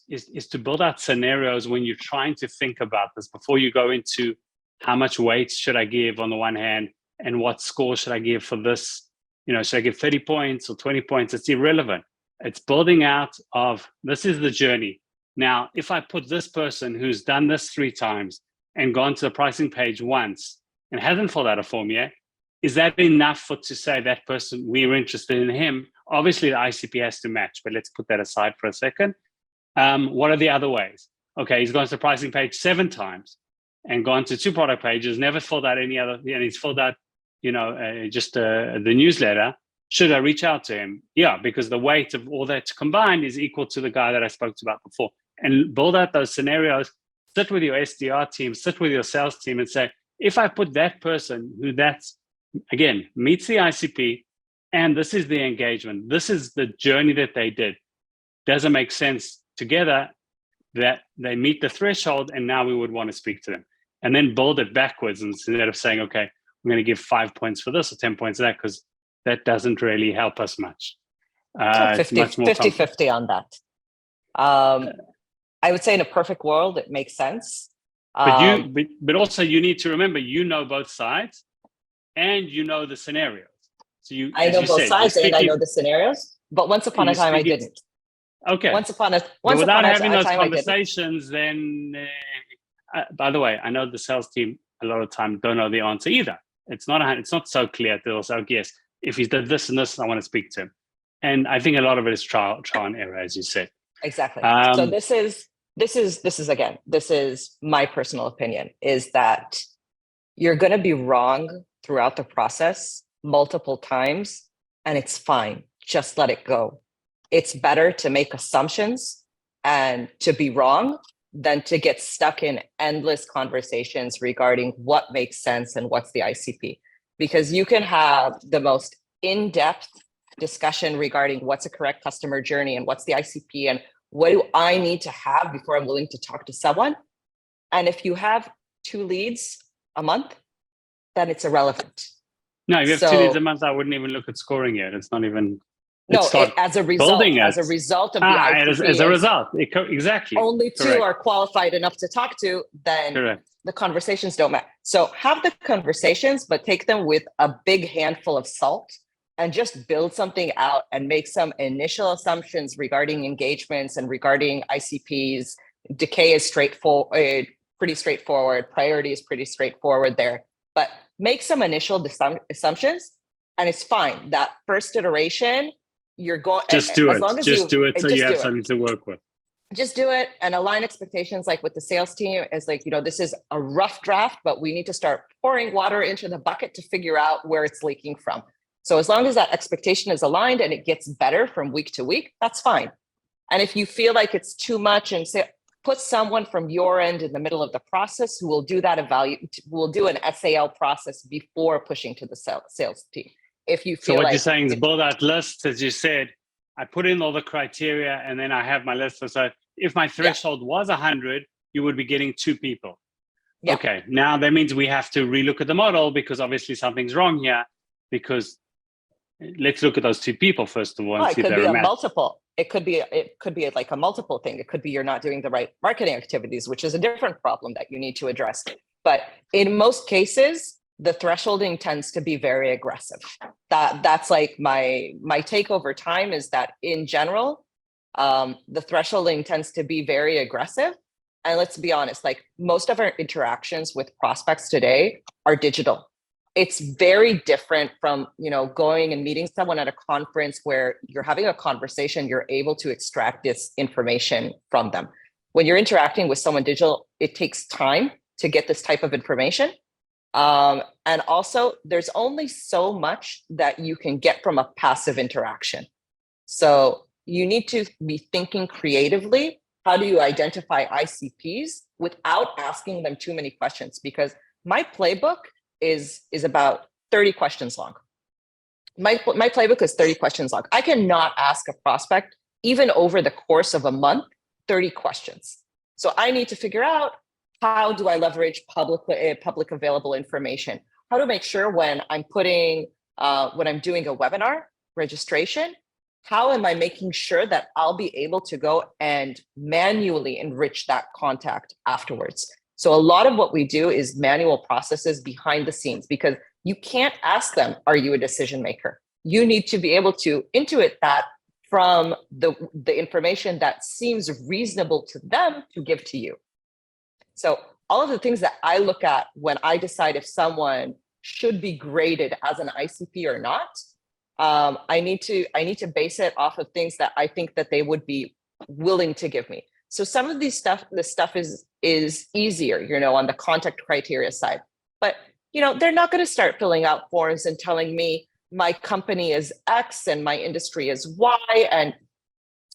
to build out scenarios when you're trying to think about this before you go into how much weight should I give on the one hand and what score should I give for this? Should I give 30 points or 20 points? It's irrelevant. It's building out of this is the journey. Now, if I put this person who's done this 3 times and gone to the pricing page once and hasn't filled out a form yet, is that enough to say that person, we're interested in him? Obviously, the ICP has to match, but let's put that aside for a second. What are the other ways? Okay, he's gone to the pricing page 7 times and gone to 2 product pages, never filled out any other, and he's filled out, just the newsletter. Should I reach out to him? Yeah, because the weight of all that combined is equal to the guy that I spoke to about before. And build out those scenarios, sit with your SDR team, sit with your sales team and say, if I put that person who again, meets the ICP, and this is the engagement, this is the journey that they did, does it make sense together that they meet the threshold and now we would want to speak to them? And then build it backwards instead of saying, okay, I'm going to give 5 points for this or 10 points for that, because that doesn't really help us much. 50-50 on that. I would say in a perfect world, it makes sense. But also you need to remember, both sides and the scenarios. So I know both sides and I know the scenarios, but once upon a time I didn't. Okay. Without having those conversations, then, by the way, I know the sales team a lot of time don't know the answer either. It's not so clear. They'll say, okay, yes, if he did this and this, I want to speak to him. And I think a lot of it is trial and error, as you said. Exactly. So this is my personal opinion, is that you're going to be wrong throughout the process multiple times, and it's fine. Just let it go. It's better to make assumptions and to be wrong than to get stuck in endless conversations regarding what makes sense and what's the ICP. Because you can have the most in-depth discussion regarding what's a correct customer journey and what's the ICP and what do I need to have before I'm willing to talk to someone. And if you have 2 leads a month, then it's irrelevant. No, if you have 2 leads a month, I wouldn't even look at scoring yet. It's not even. As a result of the ICP. As a result, exactly. Only 2 are qualified enough to talk to, then the conversations don't matter. So have the conversations, but take them with a big handful of salt and just build something out and make some initial assumptions regarding engagements and regarding ICPs. Decay is pretty straightforward. Priority is pretty straightforward there. But make some initial assumptions, and it's fine. That first iteration, you're going just do it. Just do it so you have something to work with. Just do it and align expectations. Like with the sales team, is like, this is a rough draft, but we need to start pouring water into the bucket to figure out where it's leaking from. So as long as that expectation is aligned and it gets better from week to week, that's fine. And if you feel like it's too much, and put someone from your end in the middle of the process who will do will do an SAL process before pushing to the sales team. If you feel you're saying is build out lists, as you said. I put in all the criteria and then I have my list. So if my threshold was 100, you would be getting 2 people. Yeah. Okay, now that means we have to relook at the model, because obviously something's wrong here. Because let's look at those 2 people first of all. And see if they're multiple. It could be like a multiple thing. It could be you're not doing the right marketing activities, which is a different problem that you need to address. But in most cases, the thresholding tends to be very aggressive. That's like my take over time, is that in general, the thresholding tends to be very aggressive. And let's be honest, like most of our interactions with prospects today are digital. It's very different from, going and meeting someone at a conference where you're having a conversation, you're able to extract this information from them. When you're interacting with someone digital, it takes time to get this type of information. And also, there's only so much that you can get from a passive interaction. So you need to be thinking creatively. How do you identify ICPs without asking them too many questions? Because my playbook is about 30 questions long. My playbook is 30 questions long. I cannot ask a prospect, even over the course of a month, 30 questions. So I need to figure out, how do I leverage public available information? How to make sure when I'm doing a webinar registration, how am I making sure that I'll be able to go and manually enrich that contact afterwards? So a lot of what we do is manual processes behind the scenes, because you can't ask them, are you a decision maker? You need to be able to intuit that from the information that seems reasonable to them to give to you. So all of the things that I look at when I decide if someone should be graded as an ICP or not, I need to base it off of things that I think that they would be willing to give me. So some of this stuff is easier, on the contact criteria side, but they're not going to start filling out forms and telling me my company is X and my industry is Y. And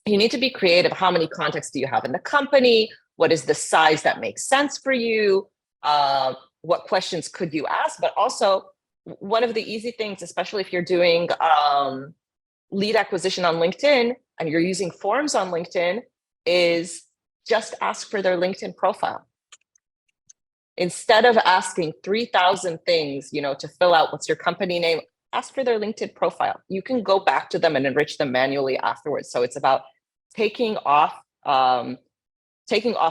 you need to be creative. How many contacts do you have in the company? What is the size that makes sense for you? What questions could you ask? But also, one of the easy things, especially if you're doing lead acquisition on LinkedIn and you're using forms on LinkedIn, is just ask for their LinkedIn profile. Instead of asking 3,000 things, to fill out what's your company name, ask for their LinkedIn profile. You can go back to them and enrich them manually afterwards. So it's about taking off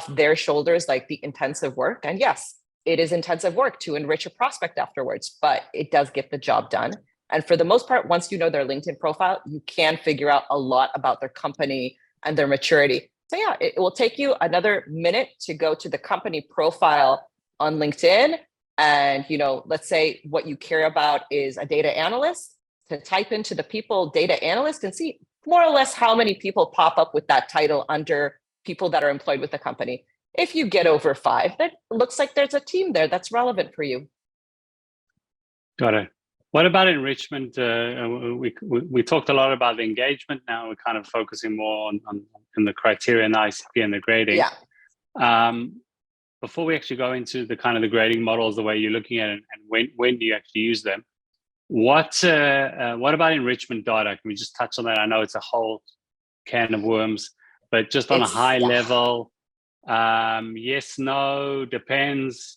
their shoulders, like the intensive work. And yes, it is intensive work to enrich a prospect afterwards, but it does get the job done. And for the most part, once you know their LinkedIn profile, you can figure out a lot about their company and their maturity. So yeah, it will take you another minute to go to the company profile on LinkedIn. And, let's say what you care about is a data analyst, to type into the people data analyst and see more or less how many people pop up with that title under people that are employed with the company. If you get over 5, that looks like there's a team there that's relevant for you. Got it. What about enrichment? We talked a lot about the engagement. Now we're kind of focusing more on the criteria and the ICP and the grading. Yeah. Before we actually go into the kind of the grading models, the way you're looking at it, and when do you actually use them? What about enrichment data? Can we just touch on that? I know it's a whole can of worms, but just on a high level, yes, no, depends.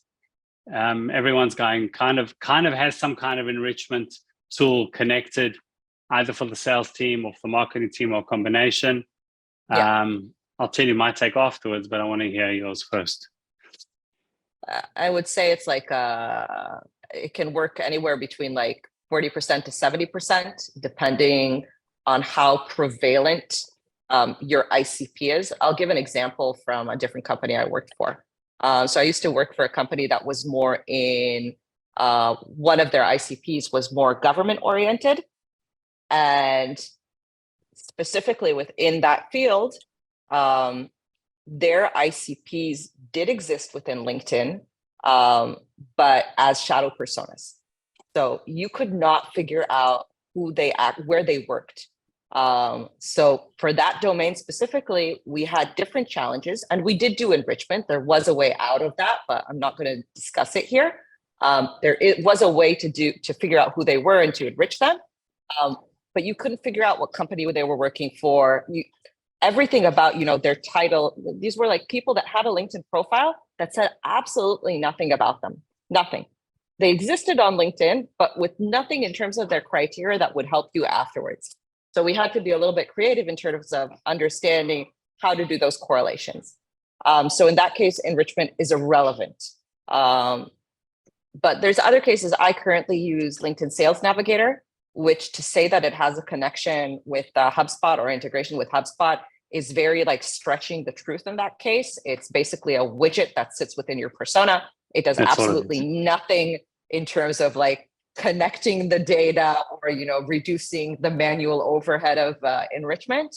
Everyone's going kind of has some kind of enrichment tool connected, either for the sales team or for the marketing team or a combination. Yeah. I'll tell you my take afterwards, but I want to hear yours first. I would say it's like it can work anywhere between like 40% to 70%, depending on how prevalent your ICP is. I'll give an example from a different company I worked for. So I used to work for a company that was more in, one of their ICPs was more government oriented. And specifically within that field, their ICPs did exist within LinkedIn, but as shadow personas. So you could not figure out where they worked. So for that domain specifically, we had different challenges, and we did do enrichment. There was a way out of that, but I'm not going to discuss it here. It was a way to figure out who they were and to enrich them. But you couldn't figure out what company they were working for. Everything about, their title. These were like people that had a LinkedIn profile that said absolutely nothing about them. Nothing. They existed on LinkedIn, but with nothing in terms of their criteria that would help you afterwards. So we had to be a little bit creative in terms of understanding how to do those correlations. So in that case, enrichment is irrelevant. But there's other cases. I currently use LinkedIn Sales Navigator, which to say that it has a connection with HubSpot or integration with HubSpot is very like stretching the truth in that case. It's basically a widget that sits within your persona. It does That's all it absolutely is. nothing in terms of like connecting the data or, reducing the manual overhead of enrichment.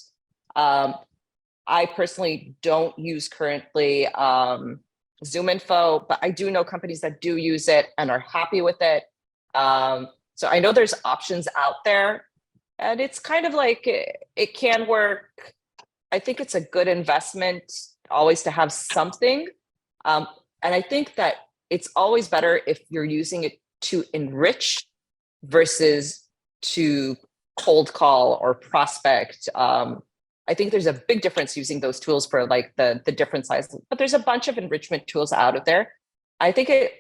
I personally don't use currently Zoom Info, but I do know companies that do use it and are happy with it. So I know there's options out there, and it's kind of like it can work. I think it's a good investment always to have something. And I think that it's always better if you're using it to enrich versus to cold call or prospect. I think there's a big difference using those tools for like the different sizes, but there's a bunch of enrichment tools out of there. I think it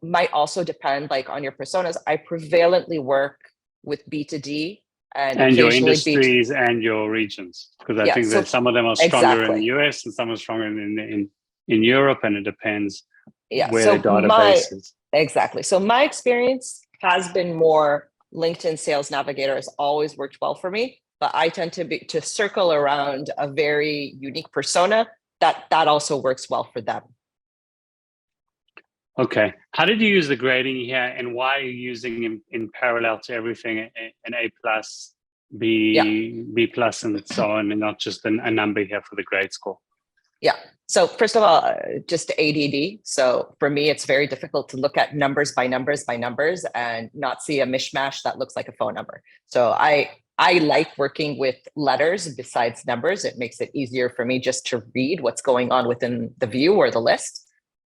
might also depend like on your personas. I prevalently work with B2D and your occasionally industries and your regions, because I Yeah, think so that some of them are stronger in the exactly. US and some are stronger in Europe, and it depends Yeah. where So the database is. exactly. So my experience has been more LinkedIn Sales Navigator has always worked well for me, but I tend to circle around a very unique persona that also works well for them. Okay. How did you use the grading here, and why are you using in parallel to everything an A plus, B plus, and so on, and not just a number here for the grade score? Yeah. So first of all, just ADD. So for me, it's very difficult to look at numbers by numbers by numbers and not see a mishmash that looks like a phone number. So I like working with letters besides numbers. It makes it easier for me just to read what's going on within the view or the list.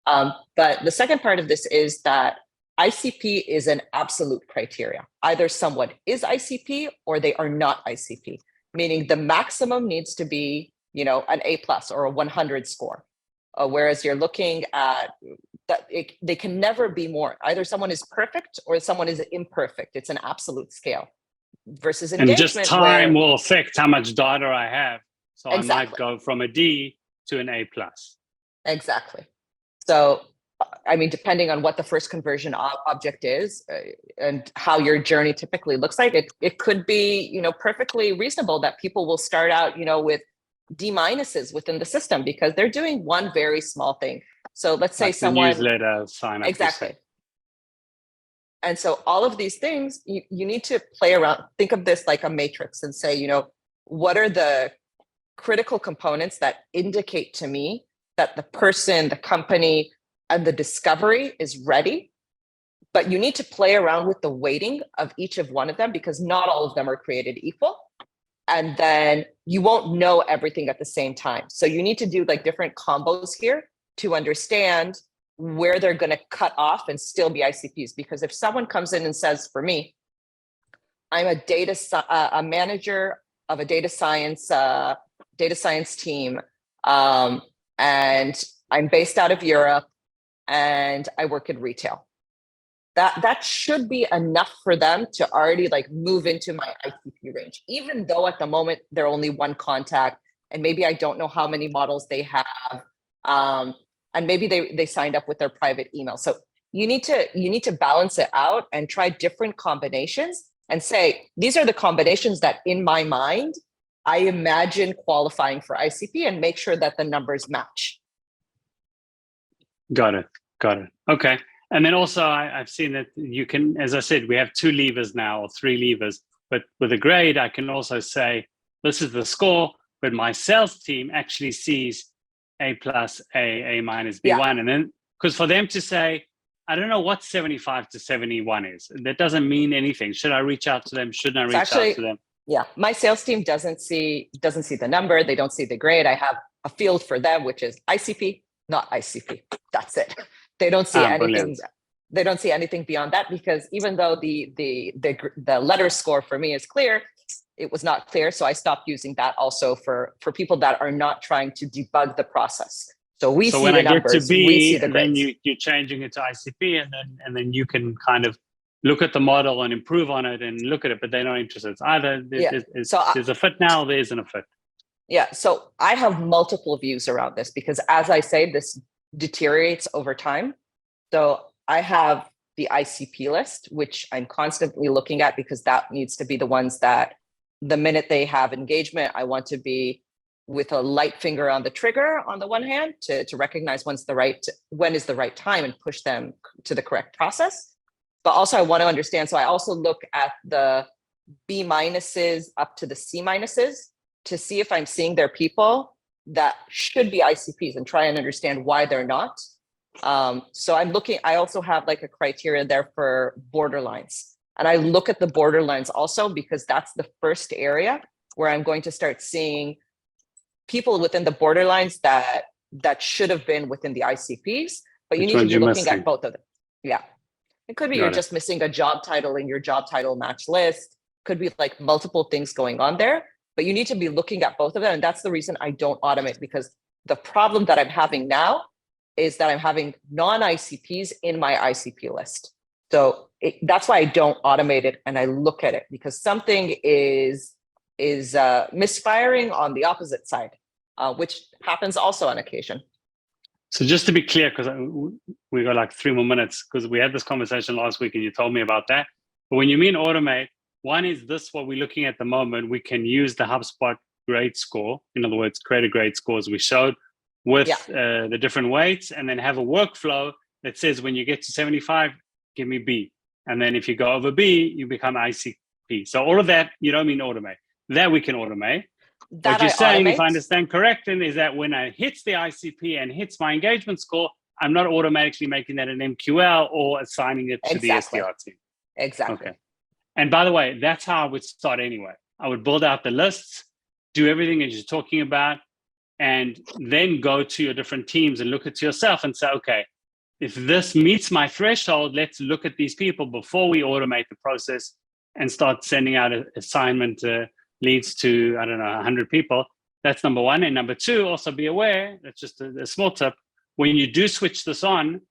But the second part of this is that ICP is an absolute criteria. Either someone is ICP or they are not ICP, meaning the maximum needs to be an A plus or a 100 score. Whereas you're looking at that, they can never be more. Either someone is perfect or someone is imperfect. It's an absolute scale. Versus engagement, and just time will affect how much data I have. So exactly. I might go from a D to an A plus. Exactly. So, I mean, depending on what the first conversion object is and how your journey typically looks like, it could be, perfectly reasonable that people will start out, with D minuses within the system because they're doing one very small thing. So let's say like someone newsletter sign up. Exactly. And so all of these things, you need to play around, think of this like a matrix and say, what are the critical components that indicate to me that the person, the company, and the discovery is ready. But you need to play around with the weighting of each of one of them because not all of them are created equal. And then you won't know everything at the same time. So you need to do like different combos here to understand where they're going to cut off and still be ICPs. Because if someone comes in and says, for me, I'm a manager of a data science team, and I'm based out of Europe, and I work in retail. That should be enough for them to already like move into my ICP range, even though at the moment they're only one contact, and maybe I don't know how many models they have, and maybe they signed up with their private email. So you need to balance it out and try different combinations and say these are the combinations that in my mind I imagine qualifying for ICP, and make sure that the numbers match. Got it. Okay. And then also I've seen that you can, as I said, we have 2 levers now or 3 levers, but with a grade, I can also say, this is the score, but my sales team actually sees A plus, A minus, B1. Yeah. And then, because for them to say, I don't know what 75 to 71 is, that doesn't mean anything. Should I reach out to them? Shouldn't I reach out to them? Yeah, my sales team doesn't see the number. They don't see the grade. I have a field for them, which is ICP, not ICP. That's it. They don't see anything. Brilliant. They don't see anything beyond that because even though the letter score for me is clear, it was not clear. So I stopped using that also for people that are not trying to debug the process. So we see the numbers. Get to B, we see the grades. And then you're changing it to ICP, and then you can kind of look at the model and improve on it and look at it, but they're not interested. It's either there's a fit now, there isn't a fit. Yeah. So I have multiple views around this because, as I say, this deteriorates over time. So I have the ICP list, which I'm constantly looking at because that needs to be the ones that the minute they have engagement, I want to be with a light finger on the trigger on the one hand to recognize when is the right time and push them to the correct process. But also I want to understand, so I also look at the B minuses up to the C minuses to see if I'm seeing their people that should be ICPs and try and understand why they're not. So I also have like a criteria there for borderlines. And I look at the borderlines also because that's the first area where I'm going to start seeing people within the borderlines that should have been within the ICPs, but you need to be looking at both of them. Yeah. It could be you're just missing a job title in your job title match list. Could be like multiple things going on there, but you need to be looking at both of them. And that's the reason I don't automate, because the problem that I'm having now is that I'm having non-ICPs in my ICP list. So that's why I don't automate it and I look at it, because something is misfiring on the opposite side, which happens also on occasion. So just to be clear, because we got like 3 more minutes, because we had this conversation last week and you told me about that. But when you mean automate, one is this, what we're looking at the moment, we can use the HubSpot grade score. In other words, create a grade score as we showed with the different weights, and then have a workflow that says when you get to 75, give me B. And then if you go over B, you become ICP. So all of that, you don't mean automate. That we can automate. What you're saying, if I understand correctly, is that when I hits the ICP and hits my engagement score, I'm not automatically making that an MQL or assigning it to the SDR team. Exactly. Okay. And by the way, that's how I would start anyway. I would build out the lists, do everything that you're talking about, and then go to your different teams and look at yourself and say, okay, if this meets my threshold, let's look at these people before we automate the process and start sending out assignment leads to, 100 people. That's number one. And number two, also be aware, that's just a small tip, when you do switch this on,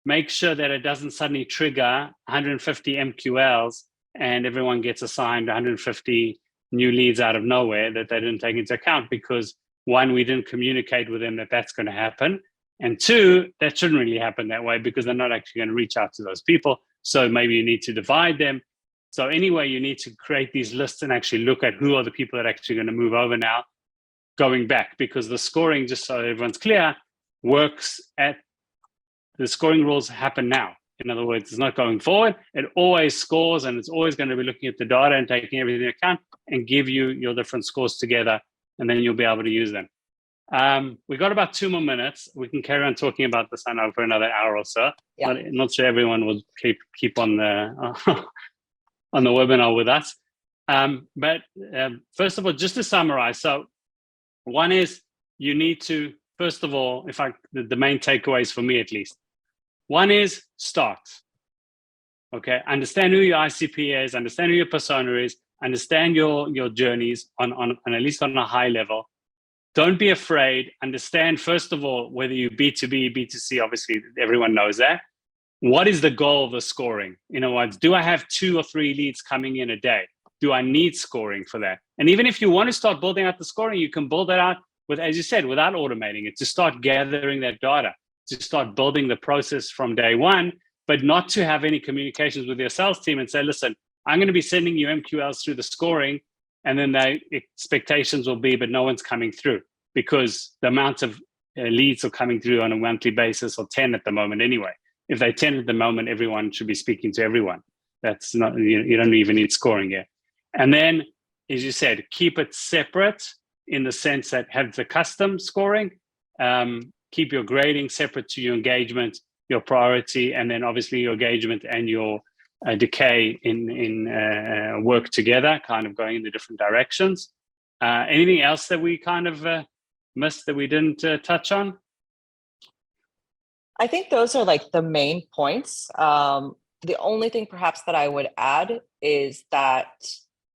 make sure that it doesn't suddenly trigger 150 MQLs and everyone gets assigned 150 new leads out of nowhere that they didn't take into account, because one, we didn't communicate with them that that's going to happen. And two, that shouldn't really happen that way because they're not actually going to reach out to those people. So maybe you need to divide them. So anyway, you need to create these lists and actually look at who are the people that are actually going to move over now, going back, because the scoring, just so everyone's clear, works at the scoring rules happen now. In other words, it's not going forward. It always scores, and it's always going to be looking at the data and taking everything into account and give you your different scores together, and then you'll be able to use them. We got about 2 more minutes. We can carry on talking about this, I know, for another hour or so. Yeah. Not sure everyone will keep on the on the webinar with us. But first of all, just to summarize, so one is you need to, first of all, the main takeaways for me at least, one is start. Okay, understand who your ICP is, understand who your persona is, understand your journeys on at least on a high level. Don't be afraid. Understand, first of all, whether you B2B, B2C, obviously everyone knows that. What is the goal of the scoring? In other words, do I have 2 or 3 leads coming in a day? Do I need scoring for that? And even if you want to start building out the scoring, you can build that out with, as you said, without automating it, to start gathering that data, to start building the process from day one, but not to have any communications with your sales team and say, listen, I'm going to be sending you MQLs through the scoring, and then the expectations will be, but no one's coming through, because the amount of leads are coming through on a monthly basis, or 10 at the moment anyway. If they're 10 at the moment, everyone should be speaking to everyone. That's not, you don't even need scoring yet. And then, as you said, keep it separate in the sense that have the custom scoring, keep your grading separate to your engagement, your priority, and then obviously your engagement and your decay in work together, kind of going in the different directions. Anything else that we kind of missed that we didn't touch on? I think those are like the main points. The only thing perhaps that I would add is that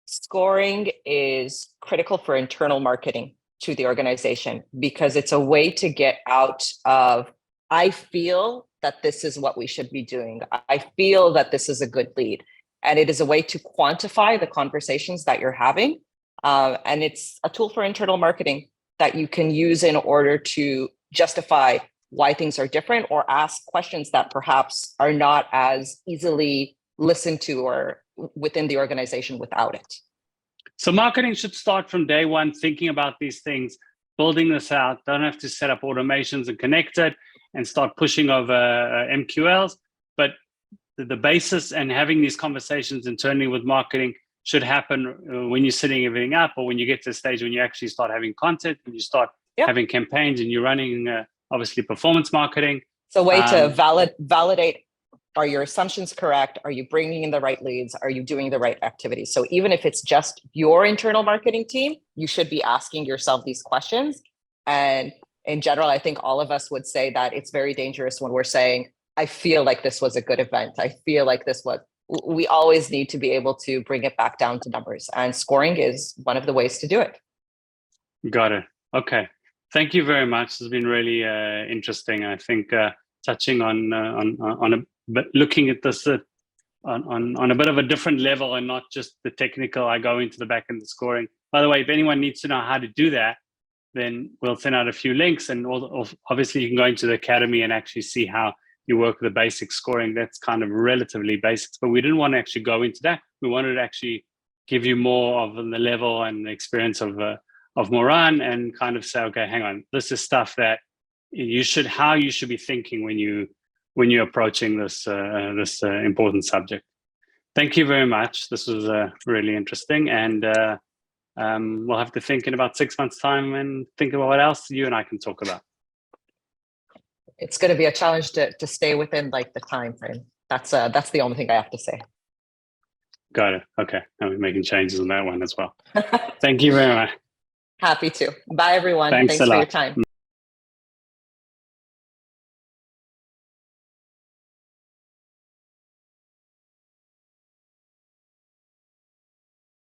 scoring is critical for internal marketing to the organization, because it's a way to get out of, I feel that this is what we should be doing. I feel that this is a good lead. And it is a way to quantify the conversations that you're having. And it's a tool for internal marketing that you can use in order to justify why things are different, or ask questions that perhaps are not as easily listened to or within the organization without it. So marketing should start from day one, thinking about these things building this out. Don't have to set up automations and connect it and start pushing over MQLs. But the basis and having these conversations internally with marketing should happen when you're setting everything up, or when you get to the stage when you actually start having content and you start having campaigns and you're running obviously performance marketing. So way to validate, are your assumptions correct? Are you bringing in the right leads? Are you doing the right activities? So even if it's just your internal marketing team, you should be asking yourself these questions. And in general, I think all of us would say that it's very dangerous when we're saying, I feel like this was a good event. I feel like this was, we always need to be able to bring it back down to numbers, and scoring is one of the ways to do it. Got it. Okay. Thank you very much. It's been really interesting. I think touching on but looking at this on a bit of a different level and not just the technical. I go into the back end of scoring. By the way, if anyone needs to know how to do that, then we'll send out a few links, and obviously you can go into the academy and actually see how you work with the basic scoring. That's kind of relatively basics, but we didn't want to actually go into that. We wanted to actually give you more of the level and the experience of Moran, and kind of say, okay, hang on, this is stuff that how you should be thinking when you're approaching this important subject. Thank you very much. This was really interesting, and we'll have to think in about 6 months' time and think about what else you and I can talk about. It's going to be a challenge to stay within like the time frame. That's the only thing I have to say. Got it. Okay, I'll be making changes on that one as well. Thank you very much. Happy to. Bye, everyone. Thanks for a lot. your time.